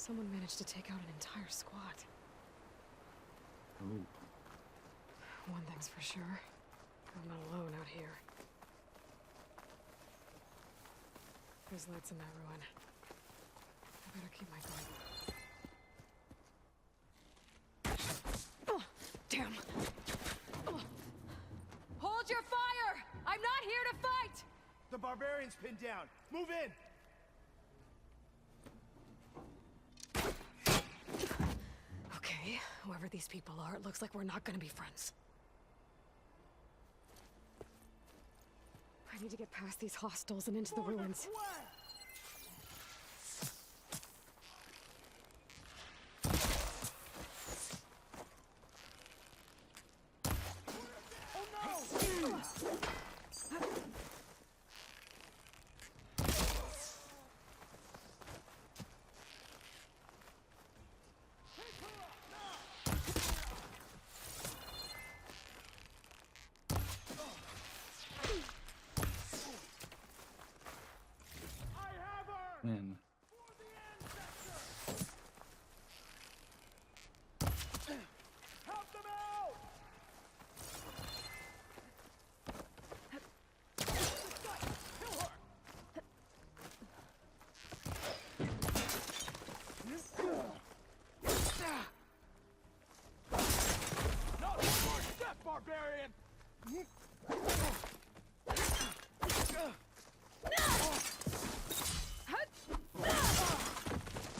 Someone managed to take out an entire squad. Ooh. One thing's for sure. I'm not alone out here. There's lights in that ruin. I better keep my guard. Oh, damn! Oh. Hold your fire! I'm not here to fight! The barbarian's pinned down. Move in! Okay, whoever these people are, it looks like we're not gonna be friends. I need to get past these hostels and into the ruins. Man. Help them out! Kill her! Not more step, barbarian!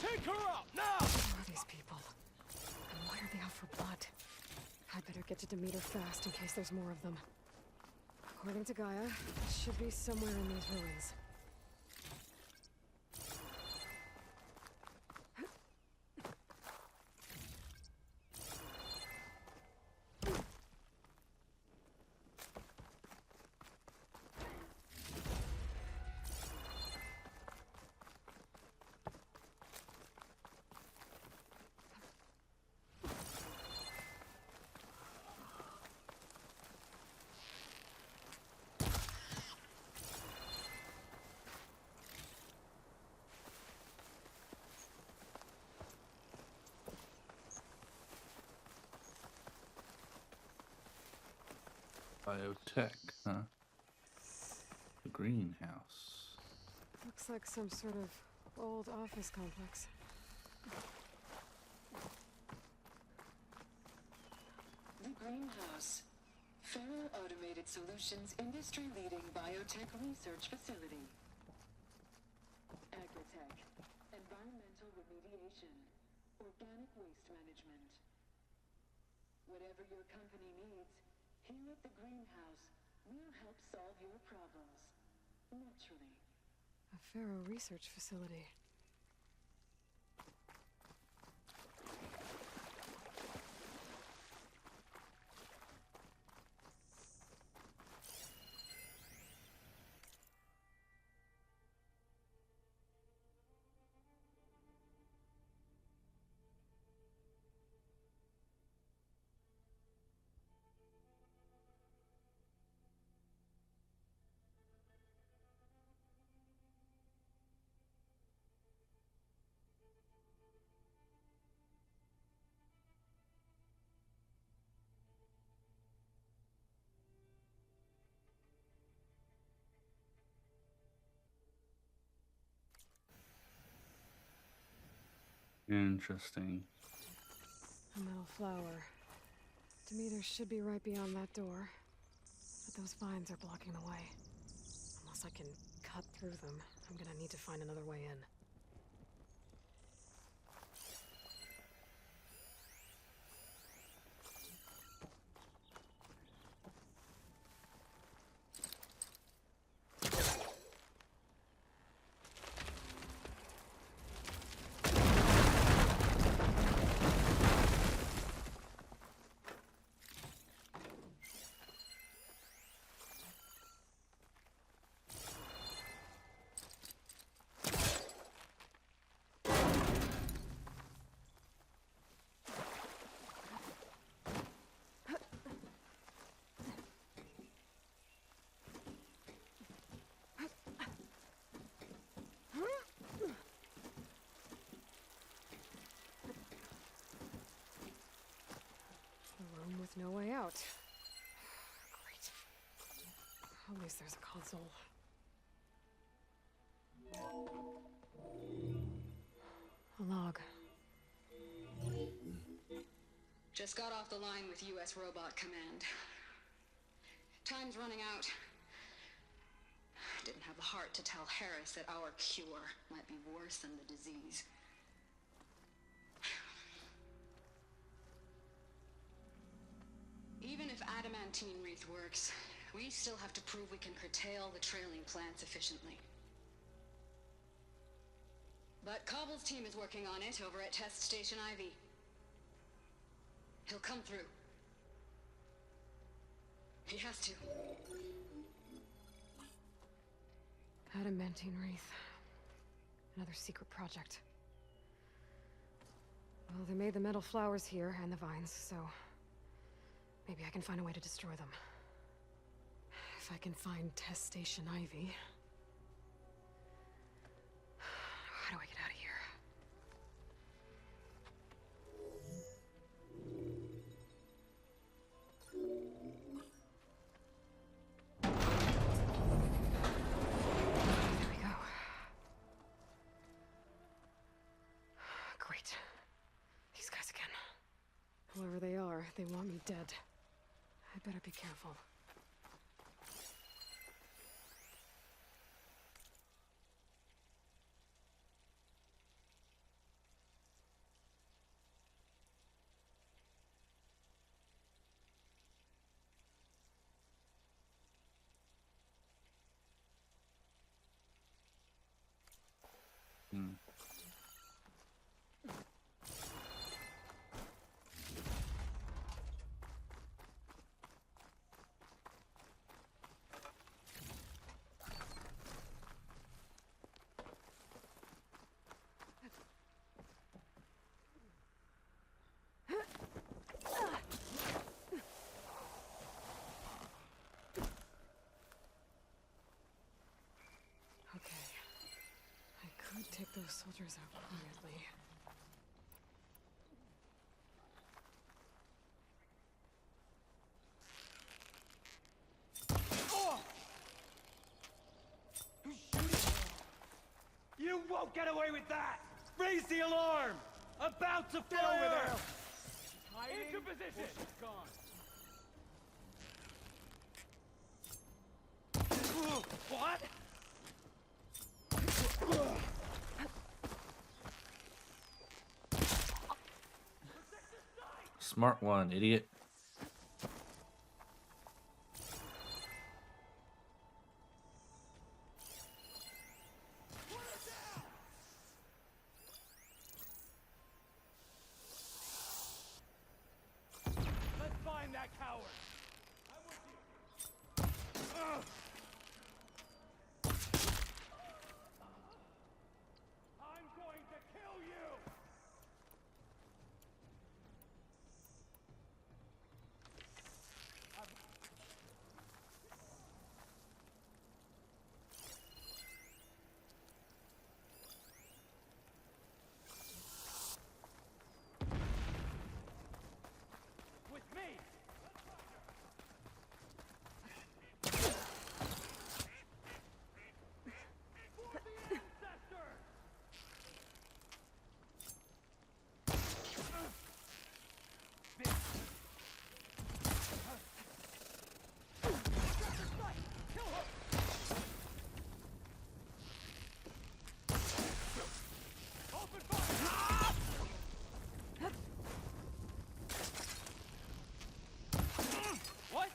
Take her out, now! Who are these people? And why are they out for blood? I'd better get to Demeter fast in case there's more of them. According to Gaia, it should be somewhere in these ruins. Biotech, huh? The greenhouse. Looks like some sort of old office complex. The greenhouse. Federal Automated Solutions industry-leading biotech research facility. Agritech. Environmental remediation. Organic waste management. Whatever your company needs, here at the greenhouse, we'll help solve your problems. Naturally. A Pharaoh research facility. Interesting. A metal flower. Demeter should be right beyond that door. But those vines are blocking the way. Unless I can cut through them, I'm gonna need to find another way in. with no way out. Great. At least there's a console. A log. Just got off the line with U.S. Robot Command. Time's running out. Didn't have the heart to tell Harris that our cure might be worse than the disease. Even if adamantine wreath works, we still have to prove we can curtail the trailing plants efficiently. But Cobble's team is working on it over at Test Station Ivy. He'll come through. He has to. Adamantine wreath. Another secret project. Well, they made the metal flowers here and the vines, so maybe I can find a way to destroy them. If I can find Test Station Ivy. How do I get out of here? There we go. Great. These guys again. Whoever they are, they want me dead. I better be careful. Okay. I could take those soldiers out quietly. You won't get away with that! Raise the alarm! About to Get over there! Into position! Gone. What? Smart one, idiot. Let's find that coward! I'm with you! I'm going to kill you! With me! For the ancestor! Kill her! Open fire! What?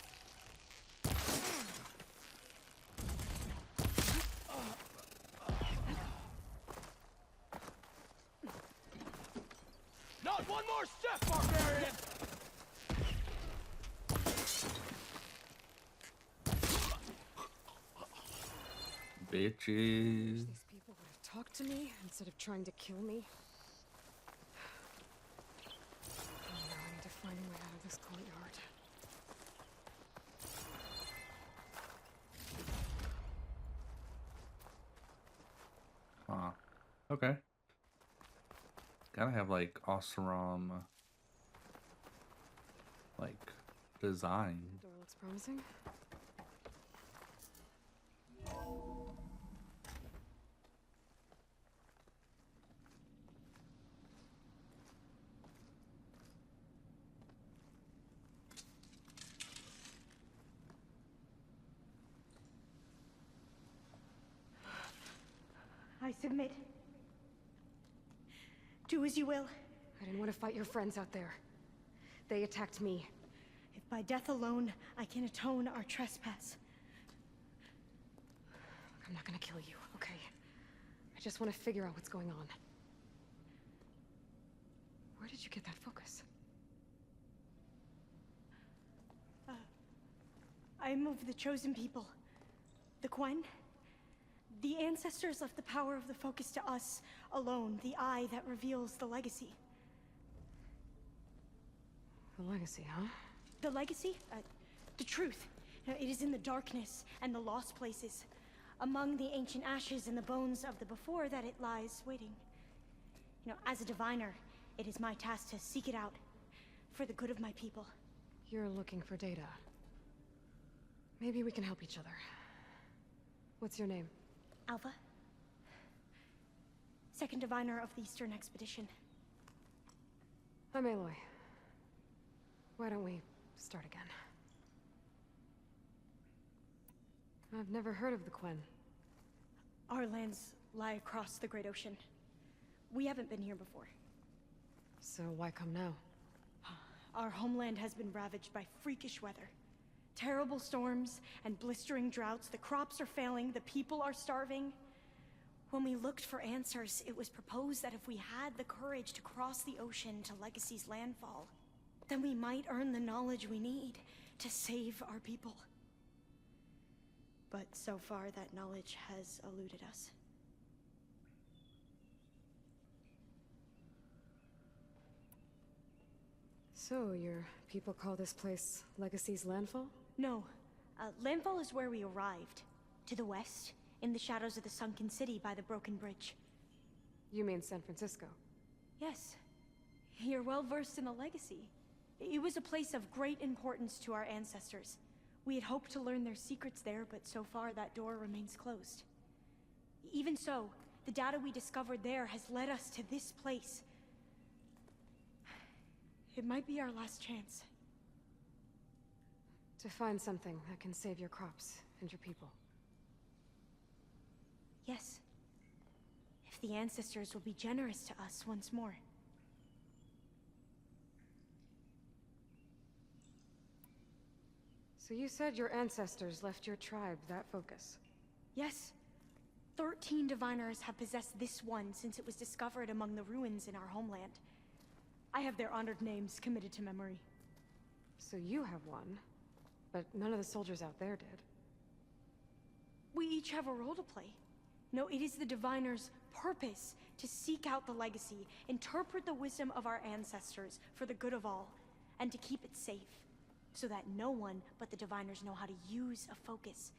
Not one more step, barbarian! Bitches. These people would have talked to me instead of trying to kill me. Oh, now I need to find a way out of this courtyard. Okay. Gotta have like Oseram like design. Door looks promising. I submit. Do as you will. I didn't want to fight your friends out there. They attacked me. If by death alone I can atone our trespass. I'm not gonna kill you, okay? I just want to figure out what's going on. Where did you get that focus? I am of the chosen people. The Quen. The ancestors left the power of the focus to us alone, the eye that reveals the legacy. The legacy, huh? The legacy? The truth. It is in the darkness and the lost places. Among the ancient ashes and the bones of the before that it lies waiting. As a diviner, it is my task to seek it out. For the good of my people. You're looking for data. Maybe we can help each other. What's your name? Alpha. Second diviner of the Eastern Expedition. I'm Aloy. Why don't we start again? I've never heard of the Quen. Our lands lie across the Great Ocean. We haven't been here before. So why come now? Our homeland has been ravaged by freakish weather. Terrible storms and blistering droughts. The crops are failing, the people are starving. When we looked for answers, it was proposed that if we had the courage to cross the ocean to Legacy's landfall, then we might earn the knowledge we need to save our people. But so far, that knowledge has eluded us. So, your people call this place Legacy's landfall? No. Landfall is where we arrived. To the west, in the shadows of the sunken city by the broken bridge. You mean San Francisco? Yes. You're well versed in the legacy. It was a place of great importance to our ancestors. We had hoped to learn their secrets there, but so far that door remains closed. Even so, the data we discovered there has led us to this place. It might be our last chance. To find something that can save your crops and your people. Yes. If the ancestors will be generous to us once more. So you said your ancestors left your tribe that focus? Yes. 13 diviners have possessed this one since it was discovered among the ruins in our homeland. I have their honored names committed to memory. So you have one, but none of the soldiers out there did. We each have a role to play. No, it is the diviner's purpose to seek out the legacy, interpret the wisdom of our ancestors for the good of all, and to keep it safe, so that no one but the diviners know how to use a focus.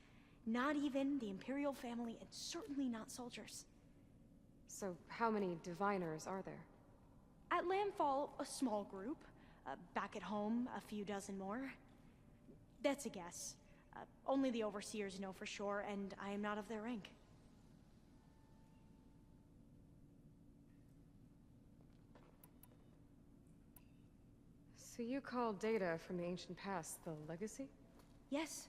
Not even the Imperial family, and certainly not soldiers. So how many diviners are there? At Landfall, a small group. Back at home, a few dozen more. That's a guess. Only the overseers know for sure, and I am not of their rank. So you call data from the ancient past the legacy? Yes.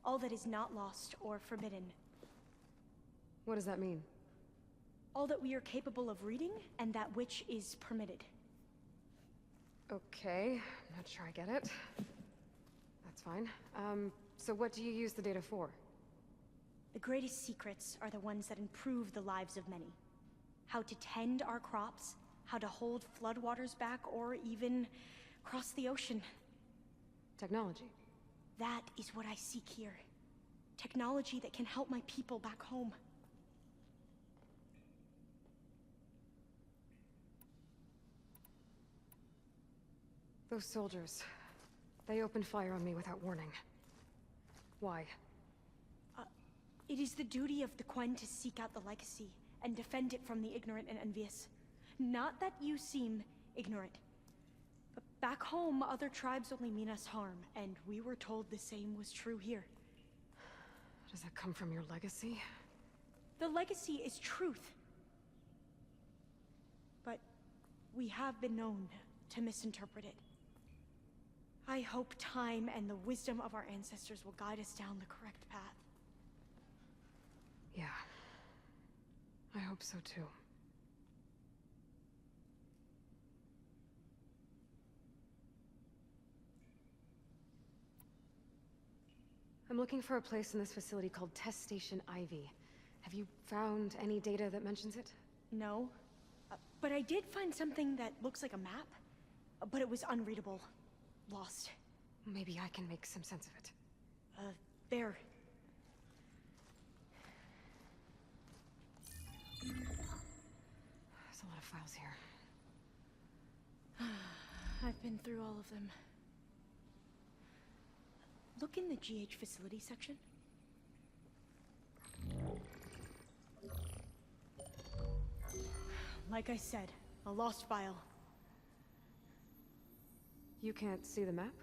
All that is not lost or forbidden. What does that mean? All that we are capable of reading, and that which is permitted. Okay, I'm not sure I get it. That's fine. So what do you use the data for? The greatest secrets are the ones that improve the lives of many. How to tend our crops, how to hold floodwaters back, or even cross the ocean. Technology. That is what I seek here. Technology that can help my people back home. Those soldiers, they opened fire on me without warning. Why? It is the duty of the Quen to seek out the legacy and defend it from the ignorant and envious. Not that you seem ignorant, Back home, other tribes only mean us harm, and we were told the same was true here. Does that come from your legacy? The legacy is truth. But we have been known to misinterpret it. I hope time and the wisdom of our ancestors will guide us down the correct path. Yeah. I hope so too. I'm looking for a place in this facility called Test Station Ivy. Have you found any data that mentions it? No. But I did find something that looks like a map. But it was unreadable. Lost. Maybe I can make some sense of it. There. There's a lot of files here. I've been through all of them. Look in the GH facility section. Like I said, a lost file. You can't see the map?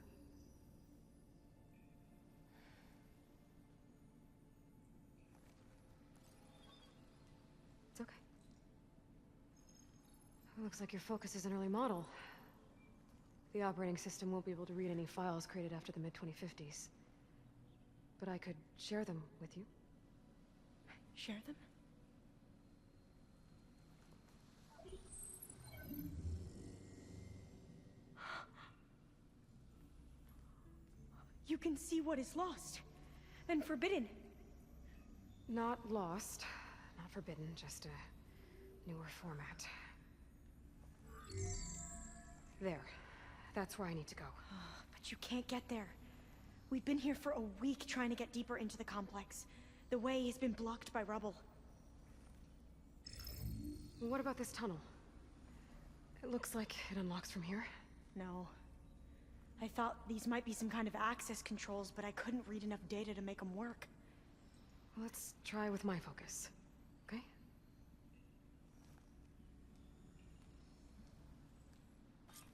It's okay. It looks like your focus is an early model. The operating system won't be able to read any files created after the mid-2050s. But I could share them with you. Share them? You can see what is lost and forbidden. Not lost, not forbidden, just a newer format. There. That's where I need to go. But you can't get there. We've been here for a week trying to get deeper into the complex. The way has been blocked by rubble. What about this tunnel? It looks like it unlocks from here. No. I thought these might be some kind of access controls, but I couldn't read enough data to make them work. Let's try with my focus, okay?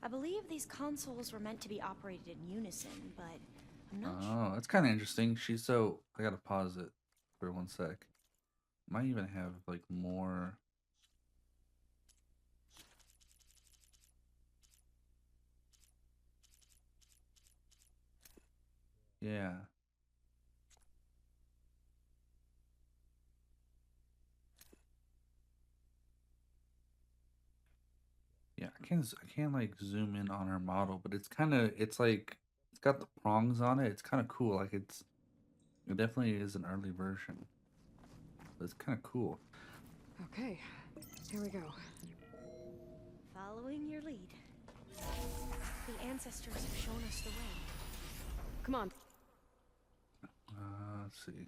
I believe these consoles were meant to be operated in unison, but I'm not sure. Oh, that's kind of interesting. I gotta pause it for 1 sec. Might even have like more. Yeah. Yeah, I can't like zoom in on her model, but it's like it's got the prongs on it. It's kind of cool. Like it definitely is an early version. But it's kind of cool. Okay, here we go. Following your lead. The ancestors have shown us the way. Come on. Let's see.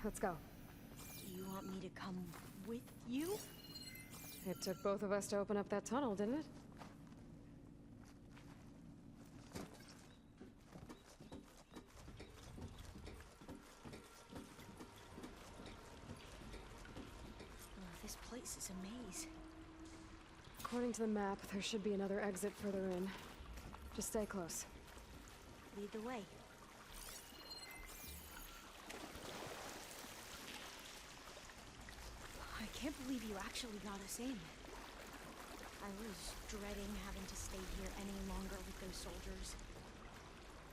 Let's go. Do you want me to come with you? It took both of us to open up that tunnel, didn't it? Oh, this place is a maze. According to the map, there should be another exit further in. Just stay close. Lead the way. I can't believe you actually got us in. I was dreading having to stay here any longer with those soldiers.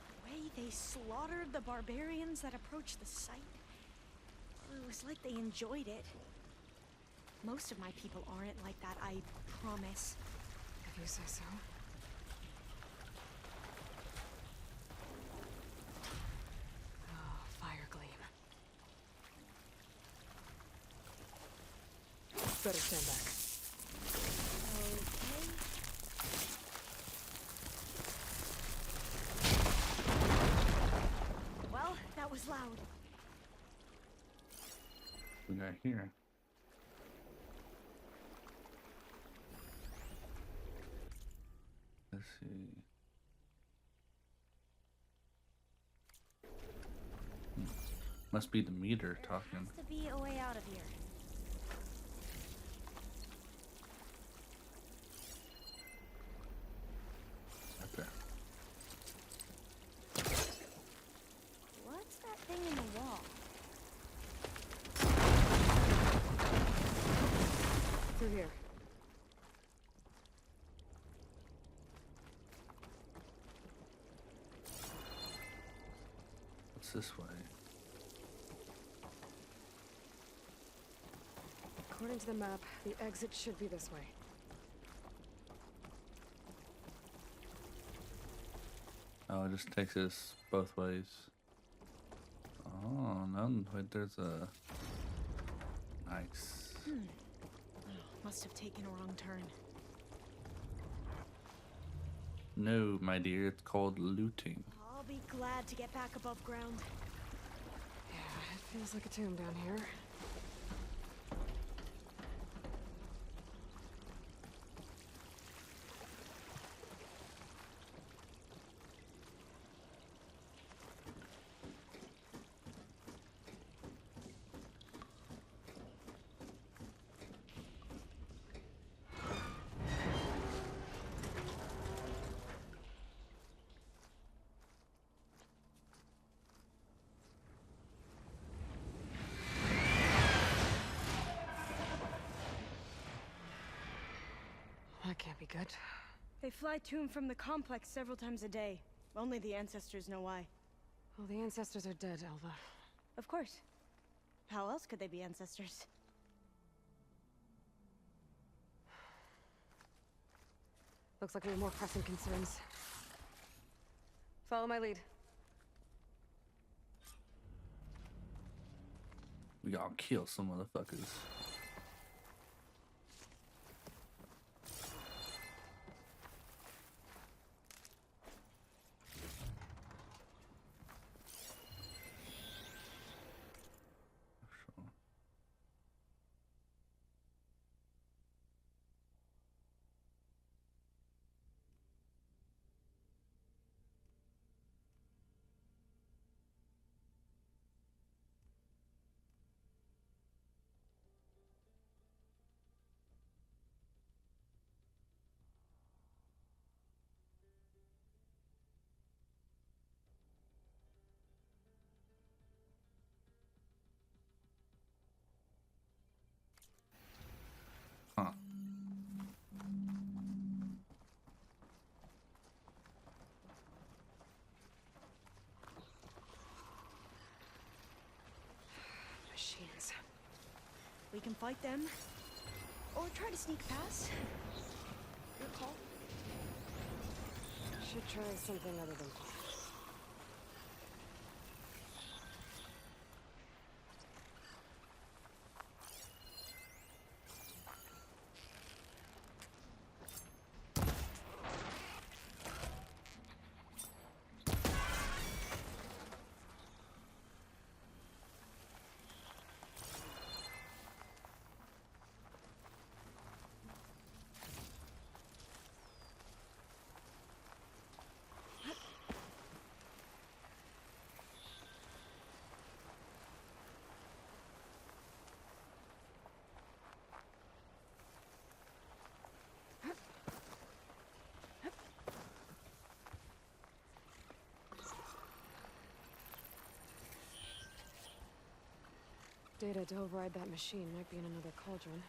The way they slaughtered the barbarians that approached the site. It was like they enjoyed it. Most of my people aren't like that, I promise. If you say so. Oh, fire gleam. Better stand back. Okay. Well, that was loud. we got here? Let's see. Must be the meter talking. There has to be a way out of here. Okay. What's that thing in the wall? Through here. What's this way? According to the map, the exit should be this way. Oh, it just takes us both ways. Oh, no, wait, there's a... Nice. Must have taken a wrong turn. No, my dear, it's called looting. I'll be glad to get back above ground. Yeah, it feels like a tomb down here. That can't be good. They fly to and from the complex several times a day. Only the ancestors know why. Well, the ancestors are dead, Elva. Of course. How else could they be ancestors? Looks like we have more pressing concerns. Follow my lead. We gotta kill some motherfuckers. Huh. Machines. We can fight them, or try to sneak past. Your call. Should try something other than fire. Data to override that machine might be in another cauldron.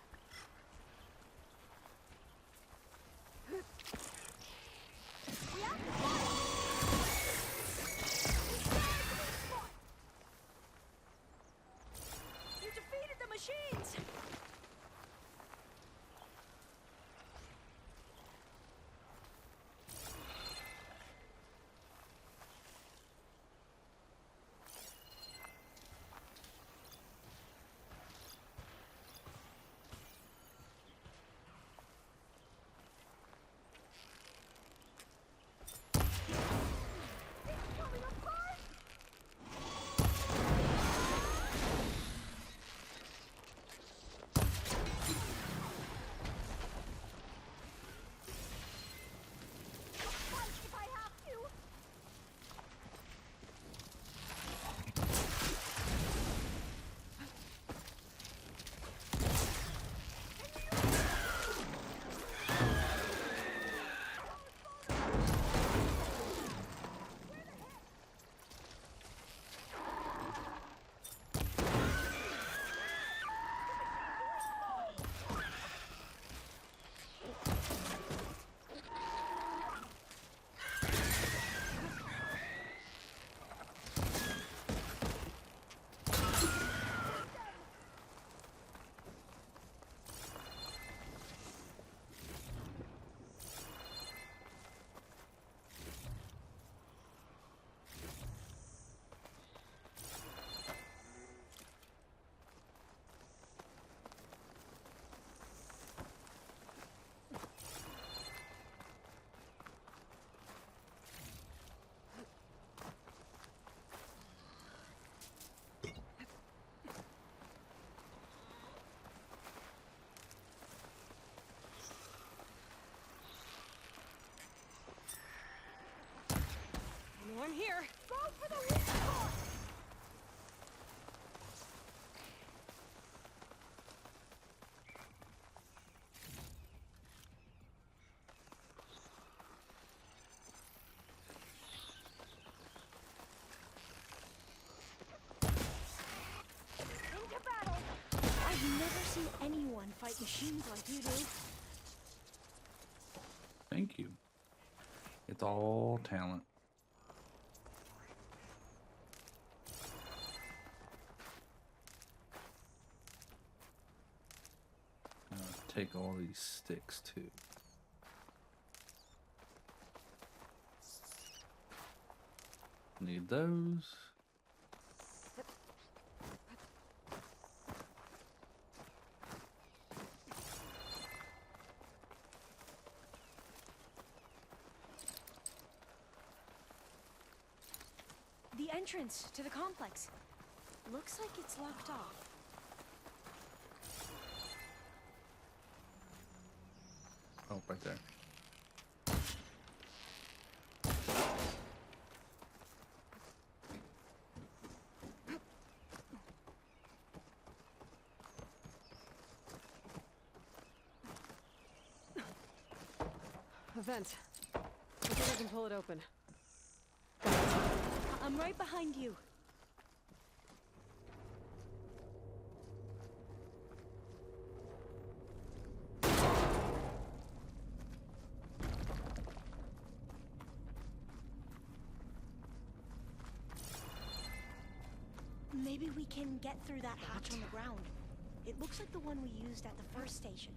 You defeated the machines! I've never seen anyone fight machines like you do. Thank you. It's all talent. Take all these sticks too. Need those. The entrance to the complex. Looks like it's locked off. Oh, right there. A vent. I think I can pull it open. I'm right behind you. Maybe we can get through that hatch on the ground. It looks like the one we used at the first station.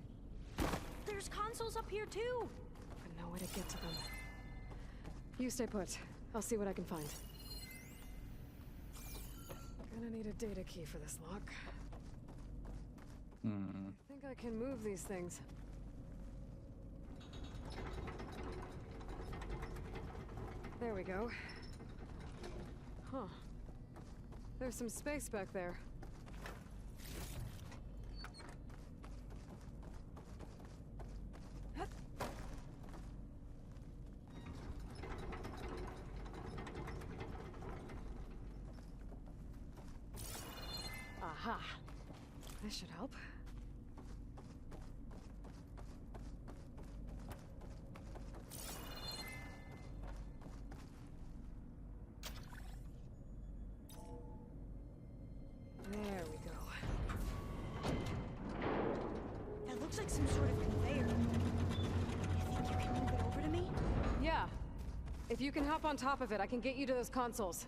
There's consoles up here too! But no way to get to them. You stay put. I'll see what I can find. Gonna need a data key for this lock. I think I can move these things. There we go. Huh. There's some space back there. Aha. This should help. There we go. That looks like some sort of conveyor. You think you can move it over to me? Yeah. If you can hop on top of it, I can get you to those consoles.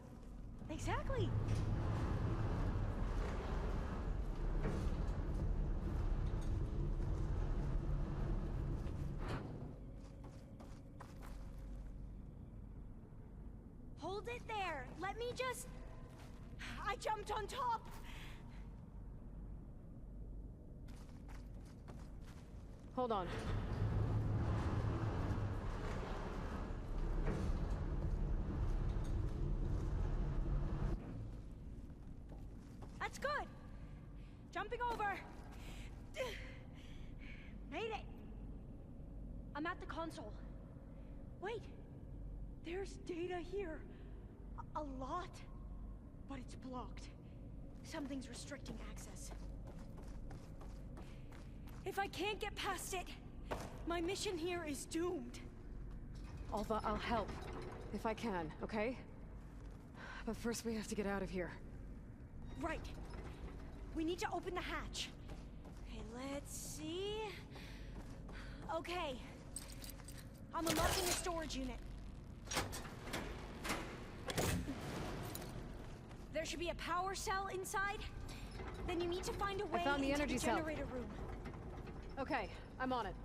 Exactly! Hold it there! Let me just... I jumped on top! Hold on. That's good! Jumping over! Made it! I'm at the console. Wait! There's data here. A lot. But it's blocked. Something's restricting access. If I can't get past it, my mission here is doomed. Alva, I'll help. If I can, okay? But first we have to get out of here. Right. We need to open the hatch. Okay, let's see... Okay. I'm unlocking the storage unit. There should be a power cell inside. Then you need to find a way found the into energy the cell. generator room. Okay, I'm on it.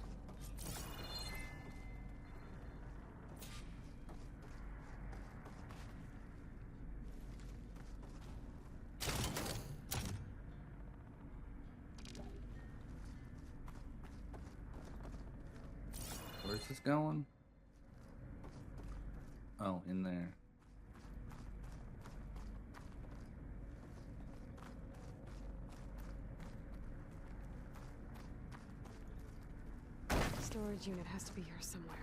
Where's this going? Oh, in there. Storage unit has to be here somewhere.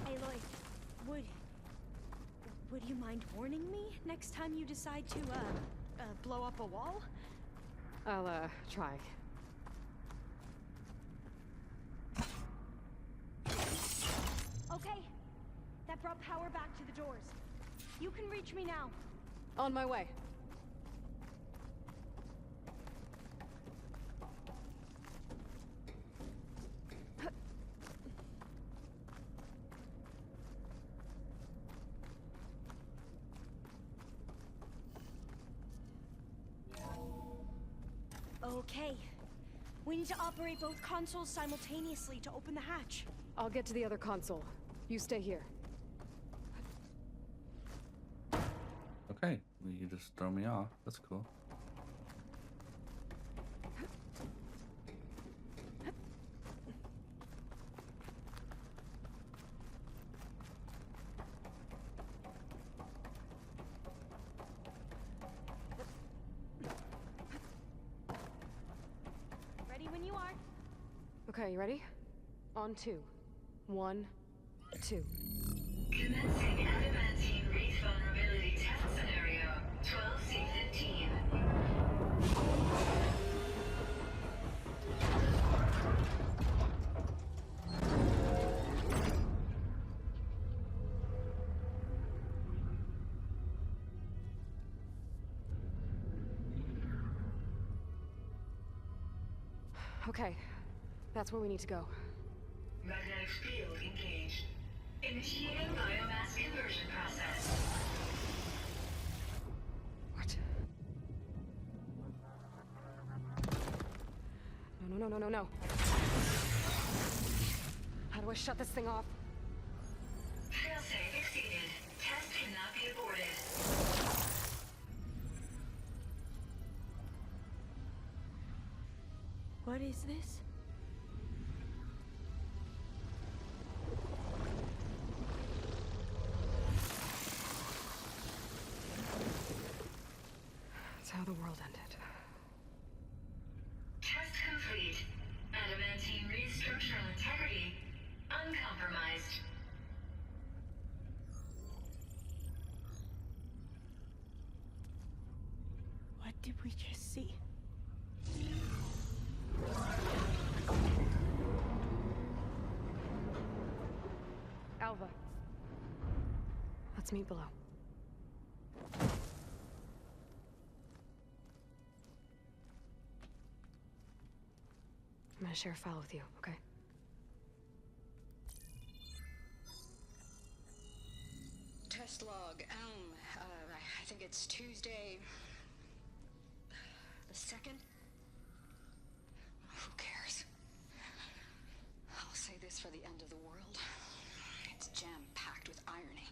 Aloy, would you mind warning me next time you decide to, blow up a wall? I'll, try. Okay. That brought power back to the doors. You can reach me now. On my way. Okay. We need to operate both consoles simultaneously to open the hatch. I'll get to the other console. You stay here. Okay, well, you just throw me off. That's cool. Ready when you are. Okay, you ready? On 2. 1, 2. Commencing adamantine wreath vulnerability test scenario 12C15. Okay, that's where we need to go. Magnetic field engaged. Initiating biomass conversion process. What? No. How do I shut this thing off? Failsafe exceeded. Test cannot be aborted. What is this? It's how the world ended. Test complete. Adamantine wreath structural integrity uncompromised. What did we just see? Alva. Let's meet below. I'm gonna share a file with you, okay? Test log, I think it's Tuesday... the 2nd? Who cares? I'll say this for the end of the world. It's jam-packed with irony.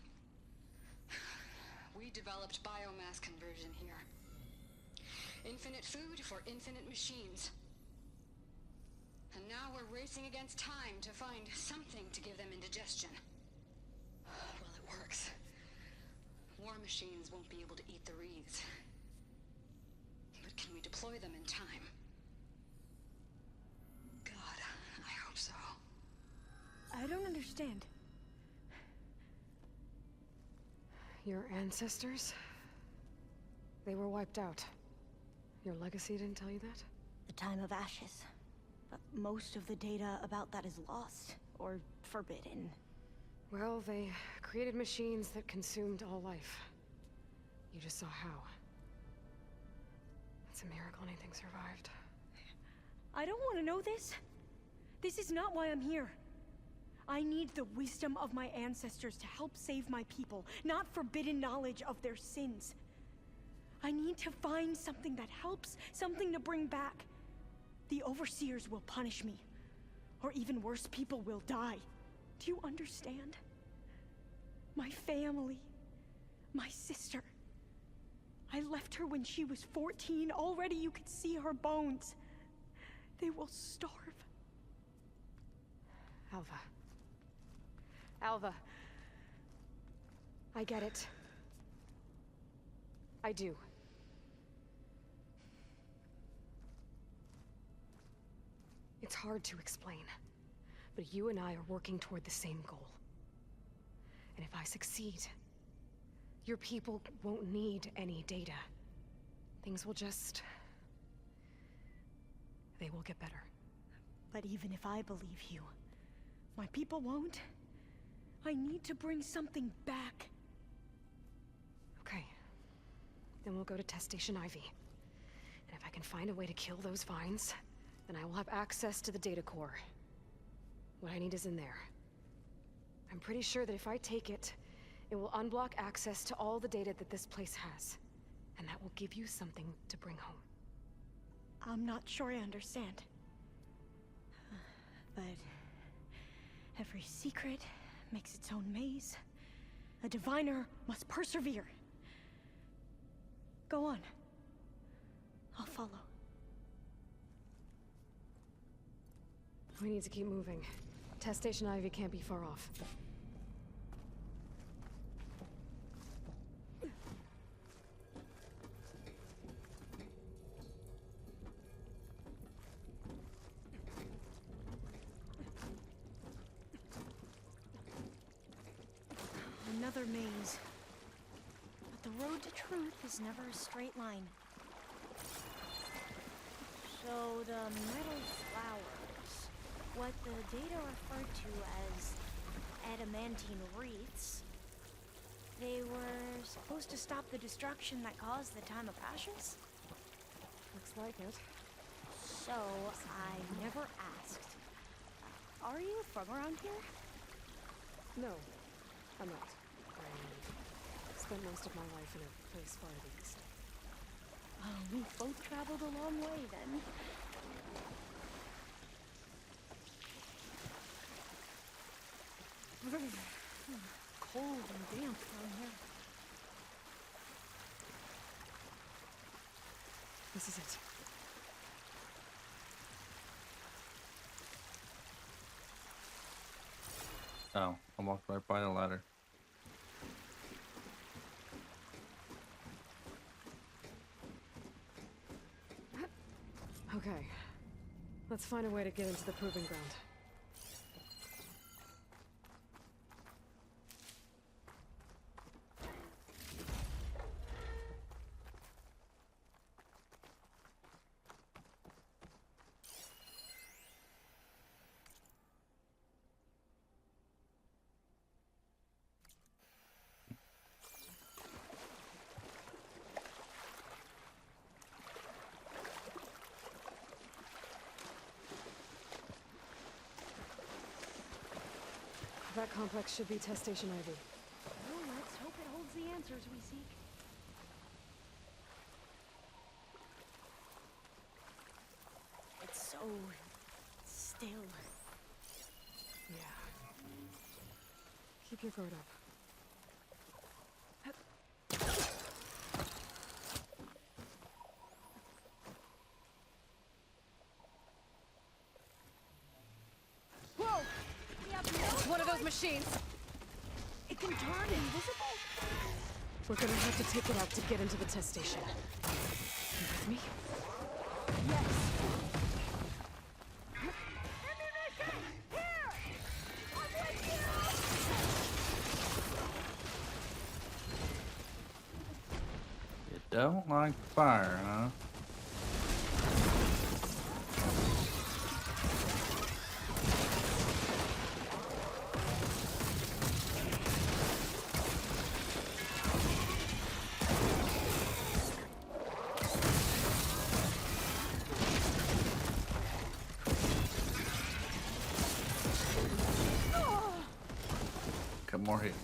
We developed biomass conversion here. Infinite food for infinite machines. And now we're racing against time to find something to give them indigestion. Well, it works. War machines won't be able to eat the wreaths. But can we deploy them in time? God, I hope so. I don't understand. Your ancestors? They were wiped out. Your legacy didn't tell you that? The time of ashes. But most of the data about that is lost, or forbidden. Well, they created machines that consumed all life. You just saw how. It's a miracle anything survived. I don't want to know this. This is not why I'm here. I need the wisdom of my ancestors to help save my people, not forbidden knowledge of their sins. I need to find something that helps, something to bring back. The overseers will punish me. Or even worse, people will die. Do you understand? My family. My sister. I left her when she was 14. Already you could see her bones. They will starve. Alva. Alva. I get it. I do. It's hard to explain, but you and I are working toward the same goal. And if I succeed, Your people won't need any data. Things will just... they will get better. But even if I believe you, my people won't. I need to bring something back. Okay. Then we'll go to Test Station Ivy. And if I can find a way to kill those vines, then I will have access to the data core. What I need is in there. I'm pretty sure that if I take it, it will unblock access to all the data that this place has. And that will give you something to bring home. I'm not sure I understand. But every secret makes its own maze. A diviner must persevere. Go on. I'll follow. We need to keep moving. Test Station Ivy can't be far off. Another maze. But the road to truth is never a straight line. So the metal flowers, what the data referred to as adamantine wreaths, they were supposed to stop the destruction that caused the Time of Ashes? Looks like it. So I never asked. Are you from around here? No, I'm not. I spent most of my life in a place far to the east. We both traveled a long way then. Cold and damp down here. This is it. Oh, I walked right by the ladder. Okay. Let's find a way to get into the proving ground. That complex should be Test Station Ivy. Well, let's hope it holds the answers we seek. It's so still. Yeah. Keep your guard up. Whoa! It's one of those machines! It can turn invisible? We're gonna have to take it out to get into the test station. You with me? Yes. You don't like fire, huh? Couple more hits.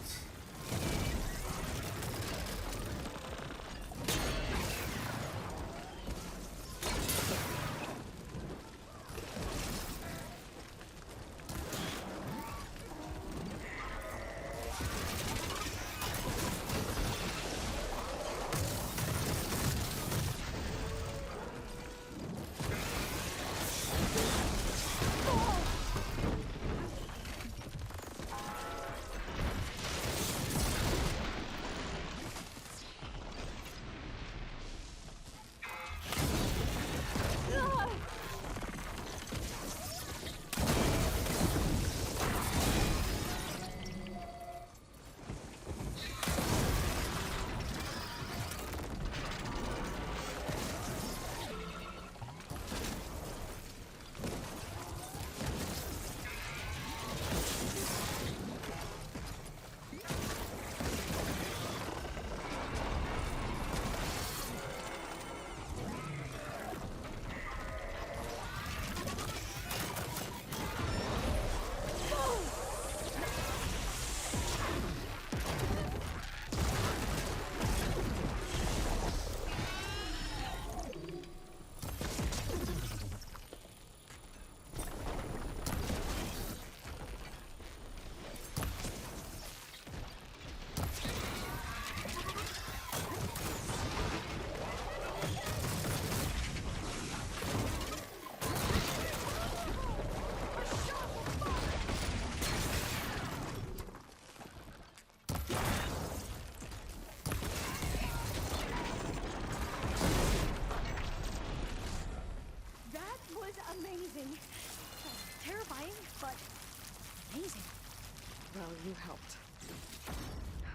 you helped.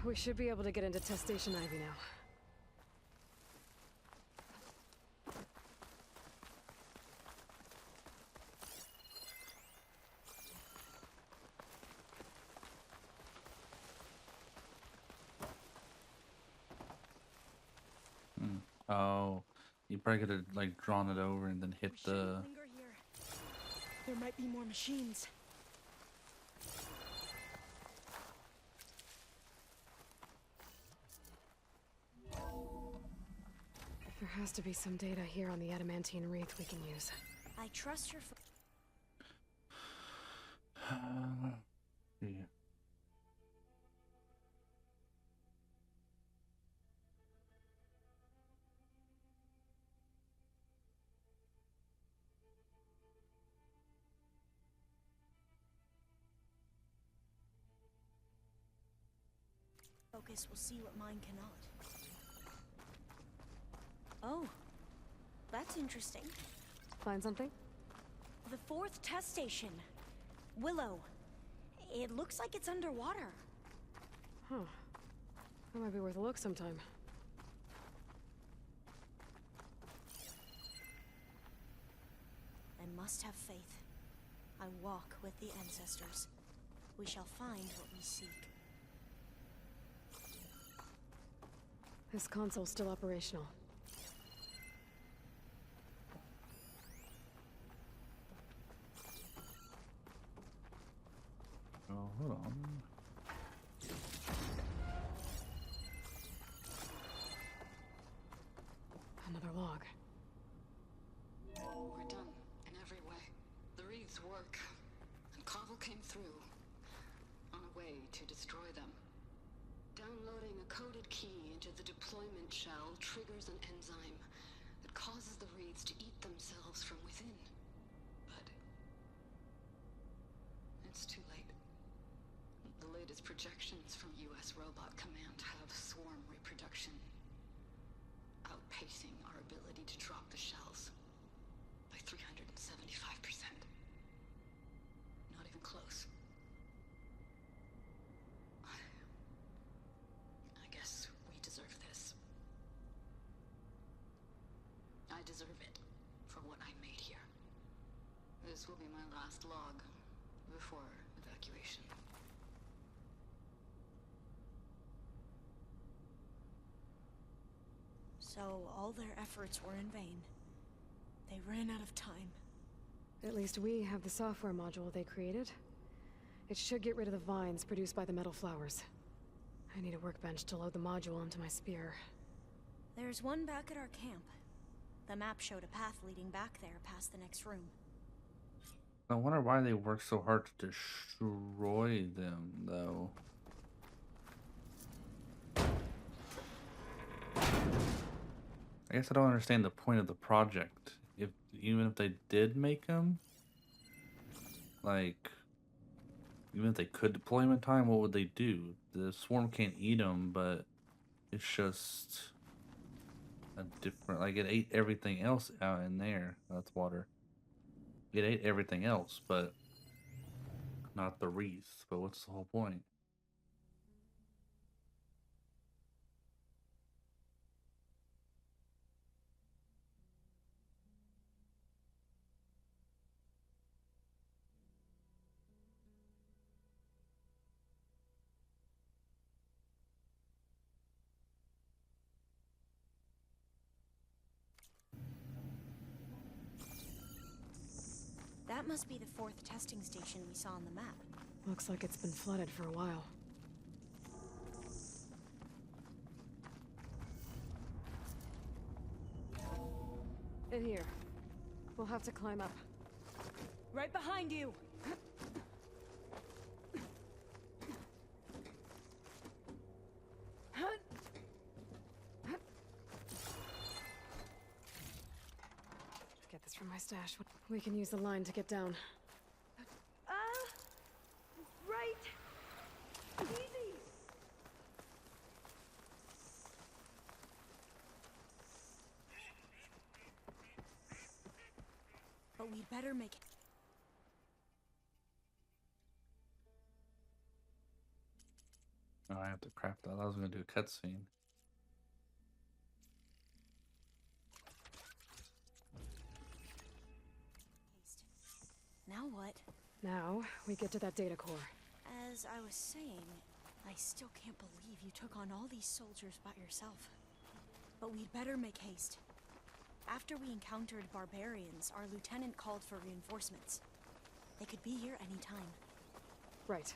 We should be able to get into Test Station Ivy now. Oh, you probably could have like drawn it over and then hit We the. shouldn't linger here. There might be more machines. There has to be some data here on the adamantine wreath we can use. I trust your. Yeah. Focus will see what mine cannot. Oh, that's interesting. Find something? The 4th test station. Willow. It looks like it's underwater. Huh. That might be worth a look sometime. I must have faith. I walk with the ancestors. We shall find what we seek. This console's still operational. Oh, hold on. Another log. We're done in every way. The wreaths work, and Cobble came through on a way to destroy them. Downloading a coded key into the deployment shell triggers an enzyme that causes the wreaths to eat themselves from within. But it's too late. The latest projections from U.S. Robot Command have swarm reproduction, outpacing our ability to drop the shells by 375%. Not even close. I guess we deserve this. I deserve it for what I made here. This will be my last log before evacuation. So all their efforts were in vain. They ran out of time. At least we have the software module they created. It should get rid of the vines produced by the metal flowers. I need a workbench to load the module onto my spear. There's one back at our camp. The map showed a path leading back there past the next room. I wonder why they work so hard to destroy them, though. I guess I don't understand the point of the project. Even if they did make them, like, even if they could deploy them in time, what would they do? The swarm can't eat them, but it's just a different. Like, it ate everything else out in there. That's water. It ate everything else, but not the wreath. But what's the whole point? That must be the 4th testing station we saw on the map. Looks like it's been flooded for a while. In here. We'll have to climb up. Right behind you! Get this from my stash. We can use the line to get down. Right! Easy! But we'd better make it. Oh, I have to craft that. I was gonna do a cutscene. Now what? Now, we get to that data core. As I was saying, I still can't believe you took on all these soldiers by yourself. But we'd better make haste. After we encountered barbarians, our lieutenant called for reinforcements. They could be here any time. Right.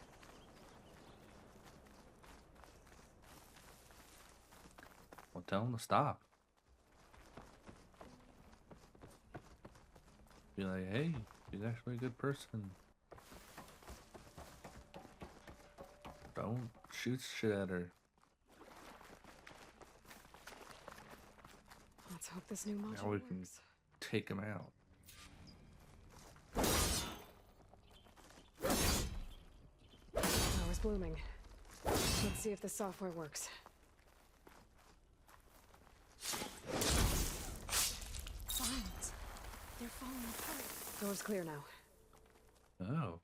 Well, tell him to stop. Be like, hey, she's actually a good person. Don't shoot shit at her. Let's hope this new module Now we works. can take him out. Power's blooming. Let's see if the software works. Vines. They're falling apart. Door's clear now. Oh.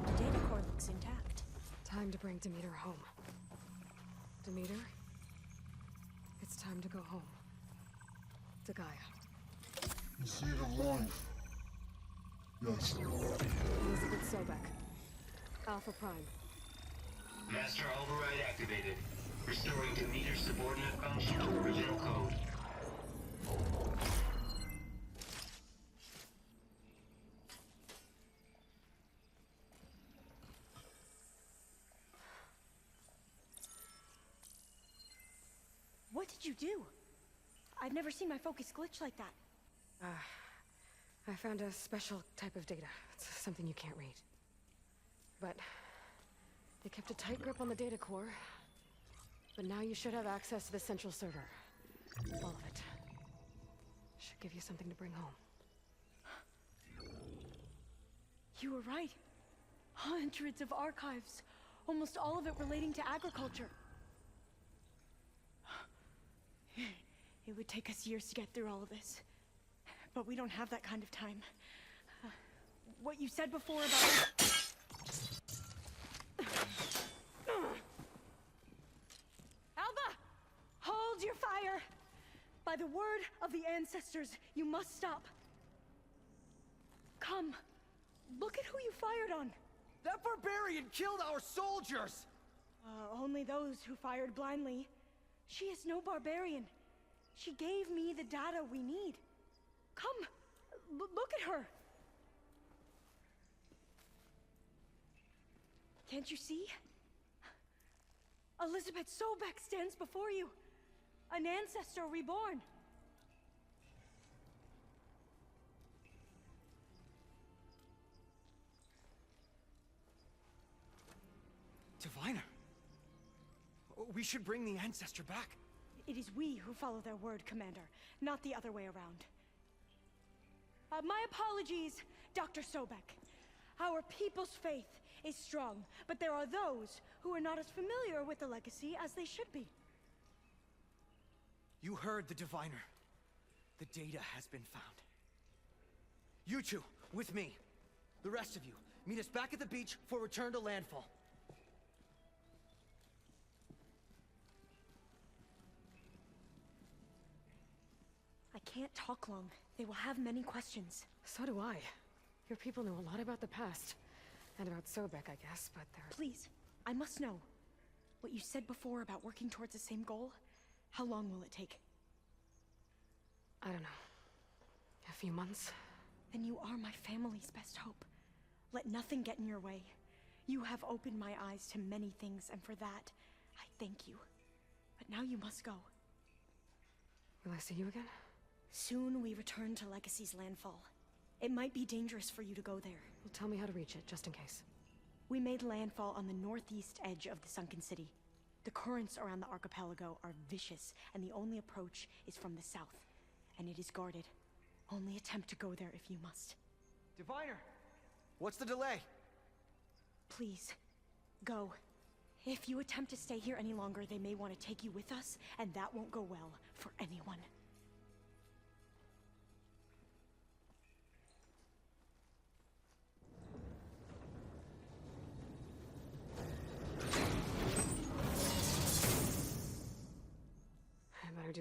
The data core looks intact. Time to bring Demeter home. Demeter? It's time to go home. To Gaia. You see the light? Yes. Elizabeth Sobek. Alpha Prime. Master override activated. Restoring Demeter's subordinate function to original code. What did you do? I've never seen my focus glitch like that. I found a special type of data. It's something you can't read. But they kept a tight grip on the data core. But now you should have access to the central server. All of it. Should give you something to bring home. You were right. Hundreds of archives. Almost all of it relating to agriculture. It would take us years to get through all of this. But we don't have that kind of time. What you said before about... Alva! Hold your fire! By the word of the ancestors, you must stop. Come. Look at who you fired on. That barbarian killed our soldiers! Only those who fired blindly. She is no barbarian. She gave me the data we need. Come, look at her. Can't you see? Elizabeth Sobek stands before you. An ancestor reborn. Diviner. We should bring the ancestor back. It is we who follow their word, Commander, not the other way around. My apologies, Dr. Sobek. Our people's faith is strong, but there are those who are not as familiar with the legacy as they should be. You heard the diviner. The data has been found. You two, with me. The rest of you, meet us back at the beach for return to landfall. I can't talk long. They will have many questions. So do I. Your people know a lot about the past. And about Sobek, I guess, but they're... Please, I must know. What you said before about working towards the same goal, how long will it take? I don't know. A few months? Then you are my family's best hope. Let nothing get in your way. You have opened my eyes to many things, and for that, I thank you. But now you must go. Will I see you again? Soon we return to Legacy's landfall. It might be dangerous for you to go there. Well, tell me how to reach it, just in case. We made landfall on the northeast edge of the sunken city. The currents around the archipelago are vicious, and the only approach is from the south. And it is guarded. Only attempt to go there if you must. Diviner! What's the delay? Please, go. If you attempt to stay here any longer, they may want to take you with us, and that won't go well for anyone.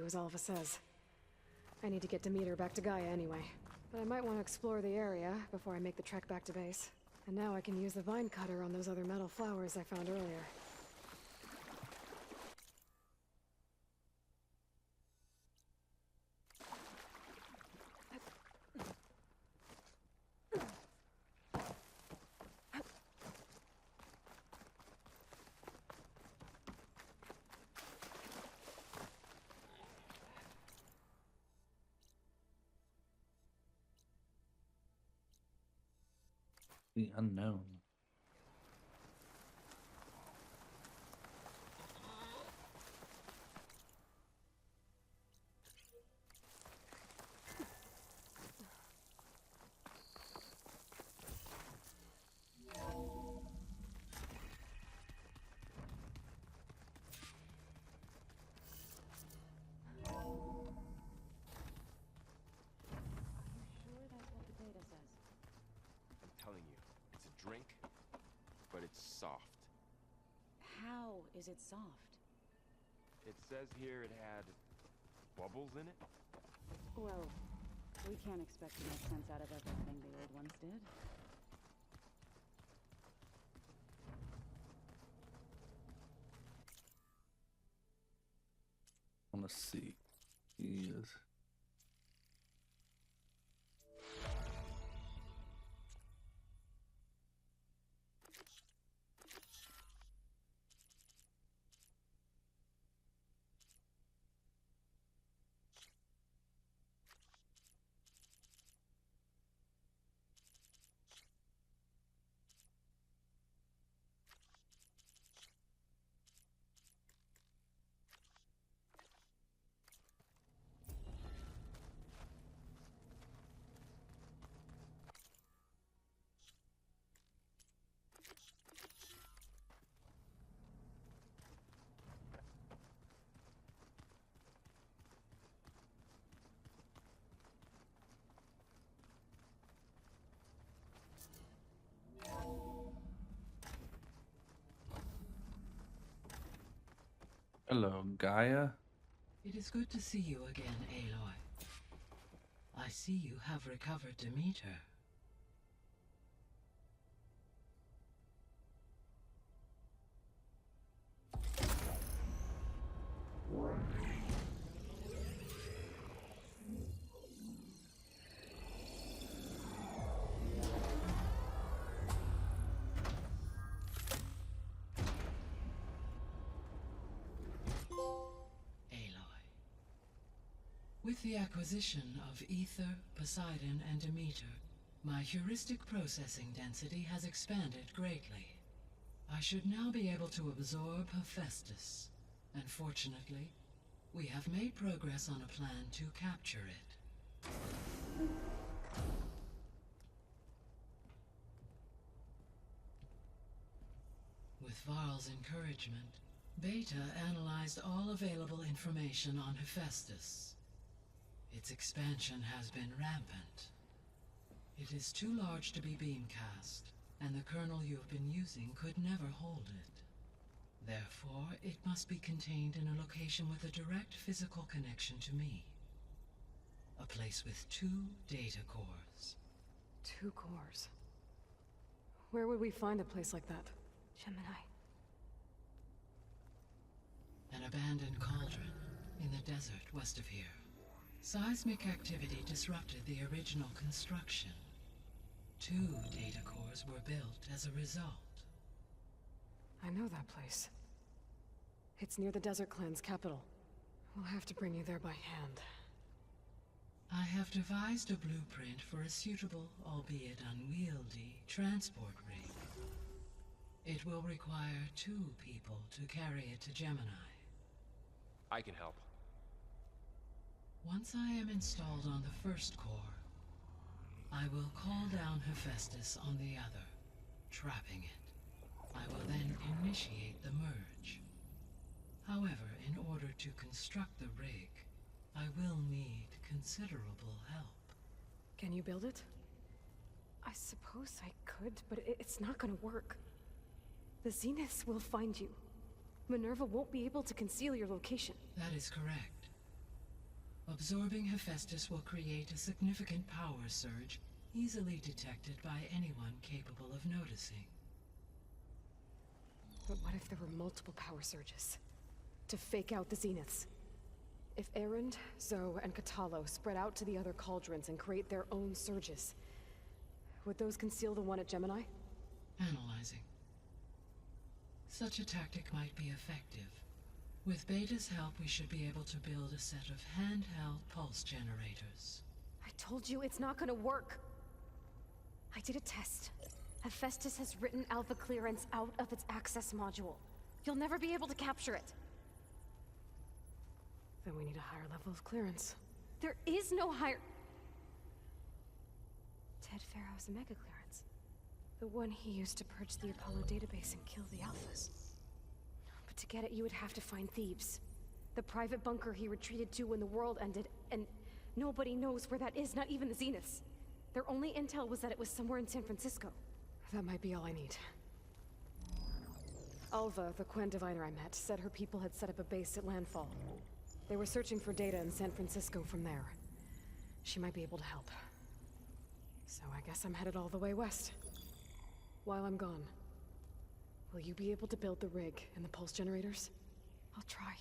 do as Alva says. I need to get Demeter back to Gaia anyway. But I might want to explore the area before I make the trek back to base. And now I can use the vine cutter on those other metal flowers I found earlier. The unknown. Drink, but it's soft. How is it soft? It says here it had bubbles in it. Well, we can't expect to make sense out of everything the old ones did. I want to see. He is. Hello, Gaia. It is good to see you again, Aloy. I see you have recovered Demeter. With the acquisition of Ether, Poseidon, and Demeter, my heuristic processing density has expanded greatly. I should now be able to absorb Hephaestus, and fortunately, we have made progress on a plan to capture it. With Varl's encouragement, Beta analyzed all available information on Hephaestus. Its expansion has been rampant. It is too large to be beamcast, and the kernel you have been using could never hold it. Therefore, it must be contained in a location with a direct physical connection to me. A place with 2 data cores. 2 cores? Where would we find a place like that? Gemini. An abandoned cauldron in the desert west of here. Seismic activity disrupted the original construction. 2 data cores were built as a result. I know that place. It's near the Desert Clan's capital. We'll have to bring you there by hand. I have devised a blueprint for a suitable, albeit unwieldy, transport rig. It will require 2 people to carry it to Gemini. I can help. Once I am installed on the first core, I will call down Hephaestus on the other, trapping it. I will then initiate the merge. However, in order to construct the rig, I will need considerable help. Can you build it? I suppose I could, but it's not gonna work. The Zeniths will find you. Minerva won't be able to conceal your location. That is correct. Absorbing Hephaestus will create a significant power surge, easily detected by anyone capable of noticing. But what if there were multiple power surges? To fake out the zeniths? If Erend, Zoe, and Katalo spread out to the other cauldrons and create their own surges, would those conceal the one at Gemini? Analyzing. Such a tactic might be effective. With Beta's help, we should be able to build a set of handheld pulse generators. I told you it's not gonna work! I did a test. Hephaestus has written Alpha clearance out of its access module. You'll never be able to capture it. Then we need a higher level of clearance. There is no higher... Ted Pharaoh's Omega clearance. The one he used to purge the Apollo database and kill the Alphas. But to get it, you would have to find Thebes. The private bunker he retreated to when the world ended, and nobody knows where that is, not even the Zeniths. Their only intel was that it was somewhere in San Francisco. That might be all I need. Alva, the Quen diviner I met, said her people had set up a base at landfall. They were searching for data in San Francisco from there. She might be able to help. So I guess I'm headed all the way west. While I'm gone, will you be able to build the rig and the pulse generators? I'll try.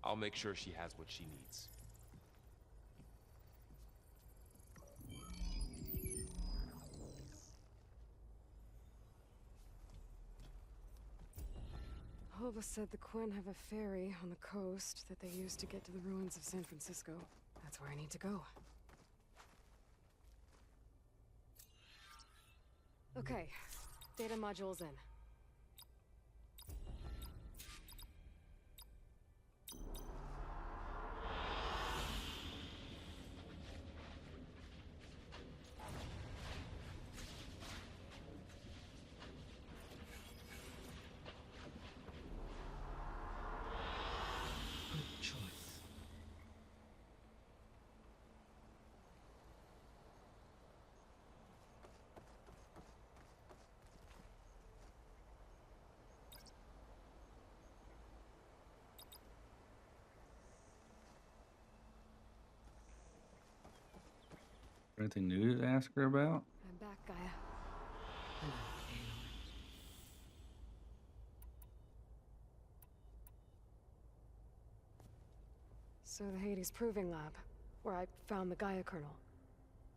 I'll make sure she has what she needs. Hova said the Quen have a ferry on the coast that they use to get to the ruins of San Francisco. That's where I need to go. Okay, data module's in. Good choice. Anything new to ask her about? I'm back, Gaia. Hello, Aloy. So the Hades Proving Lab, where I found the Gaia kernel.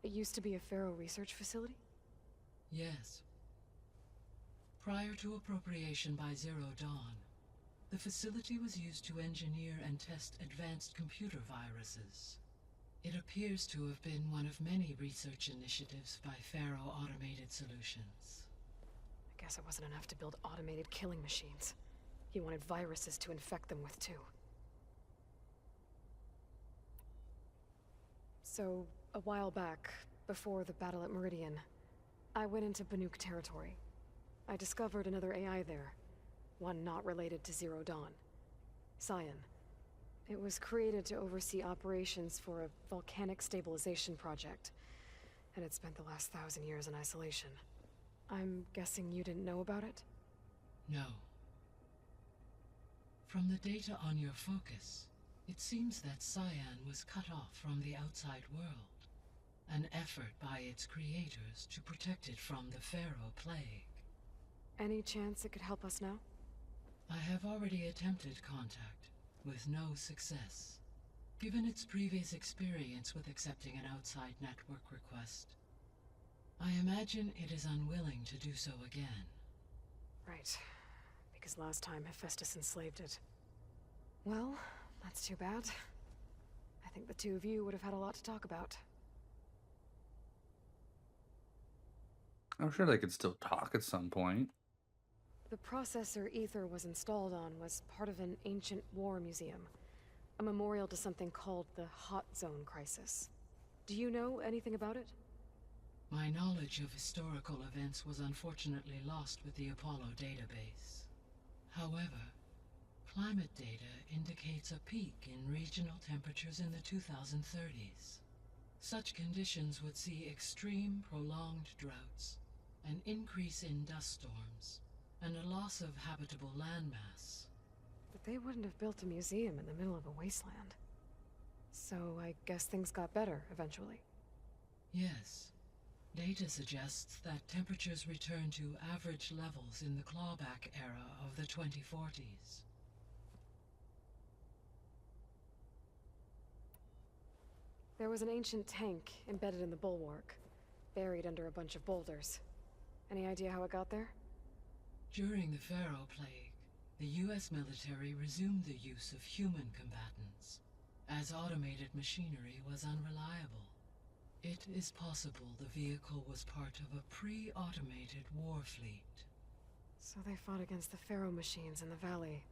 It used to be a Pharaoh research facility? Yes. Prior to appropriation by Zero Dawn, the facility was used to engineer and test advanced computer viruses. It appears to have been one of many research initiatives by Pharaoh Automated Solutions. I guess it wasn't enough to build automated killing machines. He wanted viruses to infect them with too. So, a while back, before the battle at Meridian, I went into Banuk territory. I discovered another AI there, one not related to Zero Dawn. Cyan. It was created to oversee operations for a volcanic stabilization project, and it spent the last 1,000 years in isolation. I'm guessing you didn't know about it? No. From the data on your focus, it seems that Cyan was cut off from the outside world. An effort by its creators to protect it from the Pharaoh plague. Any chance it could help us now? I have already attempted contact, with no success. Given its previous experience with accepting an outside network request, I imagine it is unwilling to do so again. Right. Because last time Hephaestus enslaved it. Well, that's too bad. I think the two of you would have had a lot to talk about. I'm sure they could still talk at some point. The processor Ether was installed on was part of an ancient war museum. A memorial to something called the Hot Zone Crisis. Do you know anything about it? My knowledge of historical events was unfortunately lost with the Apollo database. However, climate data indicates a peak in regional temperatures in the 2030s. Such conditions would see extreme, prolonged droughts, an increase in dust storms, and a loss of habitable landmass. But they wouldn't have built a museum in the middle of a wasteland. So I guess things got better eventually. Yes. Data suggests that temperatures returned to average levels in the clawback era of the 2040s. There was an ancient tank embedded in the bulwark, buried under a bunch of boulders. Any idea how it got there? During the Pharaoh Plague, the US military resumed the use of human combatants, as automated machinery was unreliable. It is possible the vehicle was part of a pre-automated war fleet. So they fought against the Pharaoh machines in the valley,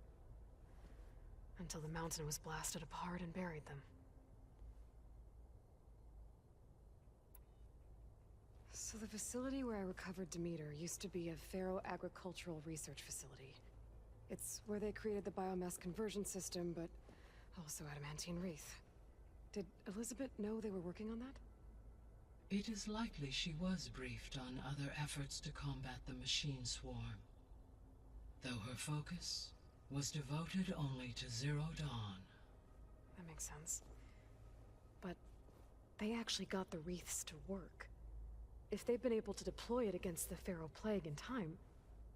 until the mountain was blasted apart and buried them. So the facility where I recovered Demeter used to be a Pharaoh agricultural research facility. It's where they created the biomass conversion system, but also adamantine wreath. Did Elizabeth know they were working on that? It is likely she was briefed on other efforts to combat the machine swarm, though her focus was devoted only to Zero Dawn. That makes sense. But they actually got the wreaths to work. If they've been able to deploy it against the Pharaoh Plague in time...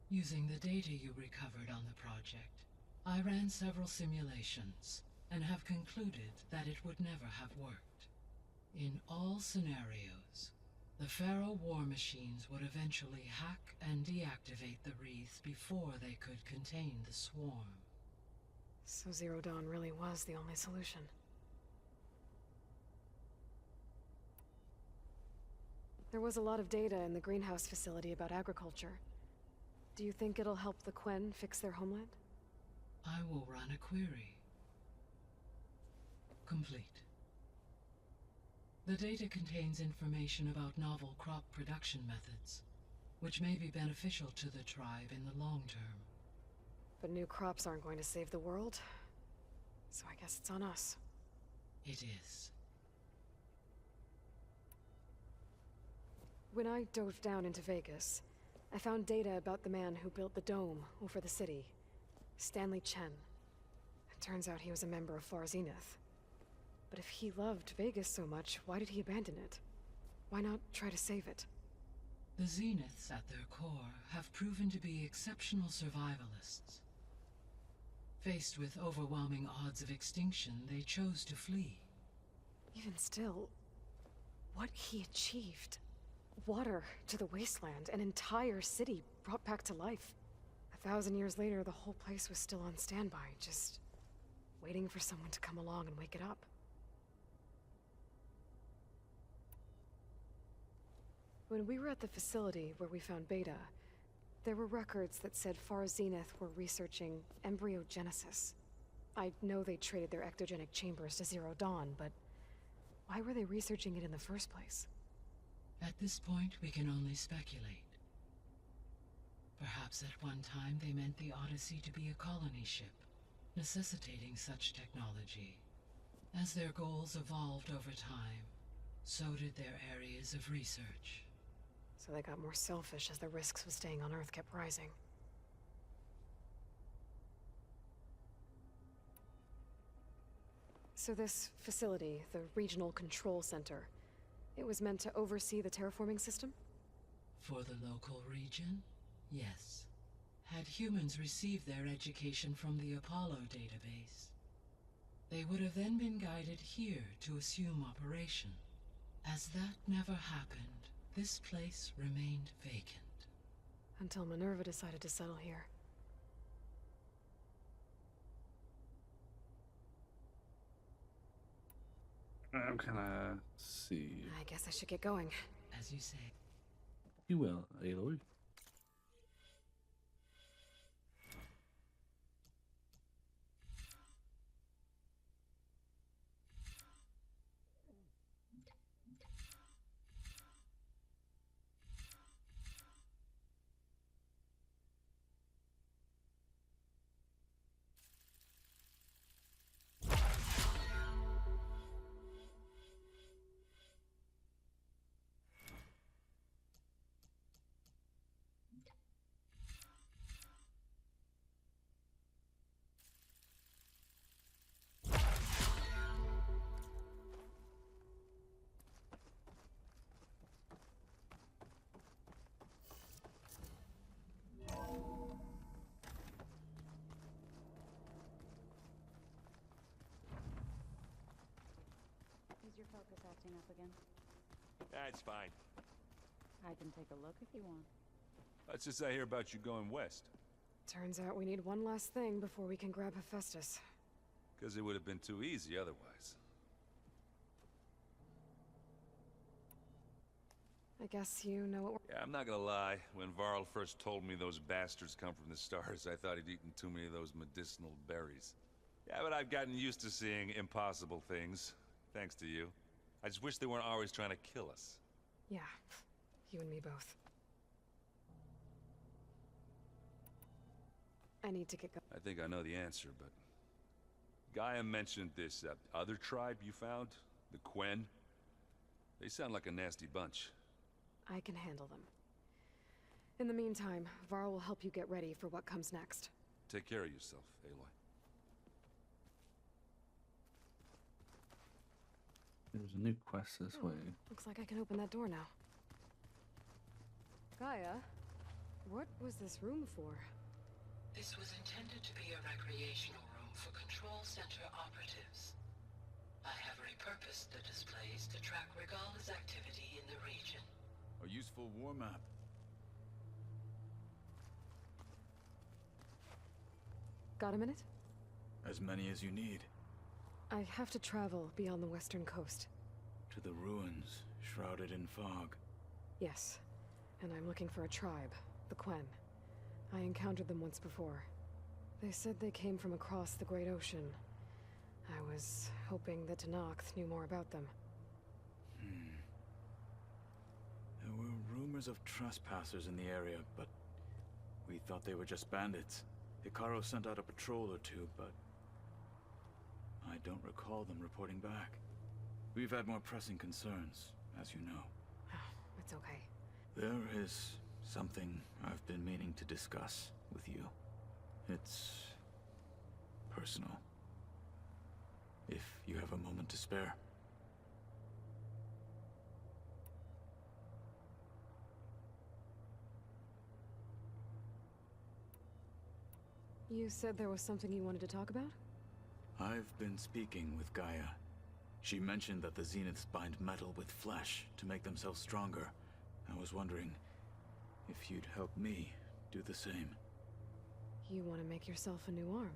Using the data you recovered on the project, I ran several simulations and have concluded that it would never have worked. In all scenarios, the Pharaoh war machines would eventually hack and deactivate the wreaths before they could contain the swarm. So Zero Dawn really was the only solution. There was a lot of data in the greenhouse facility about agriculture. Do you think it'll help the Quen fix their homeland? I will run a query. Complete. The data contains information about novel crop production methods, which may be beneficial to the tribe in the long term. But new crops aren't going to save the world, so I guess it's on us. It is. When I dove down into Vegas, I found data about the man who built the dome over the city, Stanley Chen. It turns out he was a member of Far Zenith. But if he loved Vegas so much, why did he abandon it? Why not try to save it? The Zeniths at their core have proven to be exceptional survivalists. Faced with overwhelming odds of extinction, they chose to flee. Even still, what he achieved. Water to the wasteland, an entire city brought back to life. 1,000 years later, the whole place was still on standby, just waiting for someone to come along and wake it up. When we were at the facility where we found Beta, there were records that said Far Zenith were researching embryogenesis. I know they traded their ectogenic chambers to Zero Dawn, but why were they researching it in the first place? At this point, we can only speculate. Perhaps at one time they meant the Odyssey to be a colony ship, necessitating such technology. As their goals evolved over time, so did their areas of research. So they got more selfish as the risks of staying on Earth kept rising. So this facility, the Regional Control Center, it was meant to oversee the terraforming system? For the local region, yes. Had humans received their education from the Apollo database, they would have then been guided here to assume operation. As that never happened, this place remained vacant. Until Minerva decided to settle here. I'm gonna see. I guess I should get going. As you say. You will, Aloy. focus acting up again? That's fine. I can take a look if you want. Let's just say I hear about you going west. Turns out we need one last thing before we can grab Hephaestus. Because it would have been too easy otherwise. I guess you know what we're... Yeah, I'm not gonna lie. When Varl first told me those bastards come from the stars, I thought he'd eaten too many of those medicinal berries. Yeah, but I've gotten used to seeing impossible things, thanks to you. I just wish they weren't always trying to kill us. Yeah, you and me both. I need to get going. I think I know the answer, but... Gaia mentioned this other tribe you found, the Quen. They sound like a nasty bunch. I can handle them. In the meantime, Varl will help you get ready for what comes next. Take care of yourself, Aloy. There's a new quest this way. Looks like I can open that door now. Gaia, what was this room for? This was intended to be a recreational room for Control Center operatives. I have repurposed the displays to track Regala's activity in the region. A useful war map. Got a minute? As many as you need. I have to travel beyond the western coast. To the ruins, shrouded in fog. Yes, and I'm looking for a tribe, the Quen. I encountered them once before. They said they came from across the Great Ocean. I was hoping that Tenakth knew more about them. There were rumors of trespassers in the area, but we thought they were just bandits. Hikaru sent out a patrol or two, but I don't recall them reporting back. We've had more pressing concerns, as you know. It's okay. There is something I've been meaning to discuss with you. It's personal. If you have a moment to spare. You said there was something you wanted to talk about? I've been speaking with Gaia. She mentioned that the Zeniths bind metal with flesh to make themselves stronger. I was wondering if you'd help me do the same. You want to make yourself a new arm?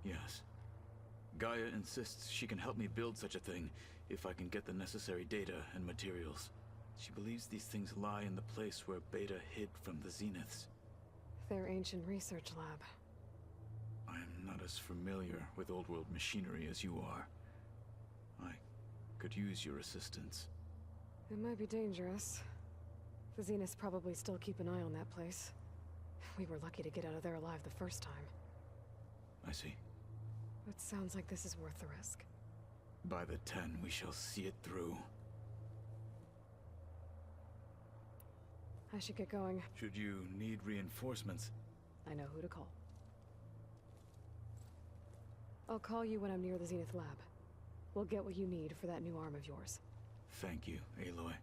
Yes. Gaia insists she can help me build such a thing if I can get the necessary data and materials. She believes these things lie in the place where Beta hid from the Zeniths. Their ancient research lab. I'm not as familiar with old world machinery as you are. I could use your assistance. It might be dangerous. The Zeniths probably still keep an eye on that place. We were lucky to get out of there alive the first time. I see. It sounds like this is worth the risk. By the 10, we shall see it through. I should get going. Should you need reinforcements? I know who to call. I'll call you when I'm near the Zenith lab. We'll get what you need for that new arm of yours. Thank you, Aloy.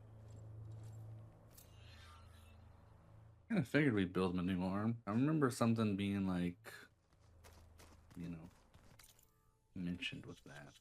I kind of figured we'd build him a new arm. I remember something being like, you know, mentioned with that.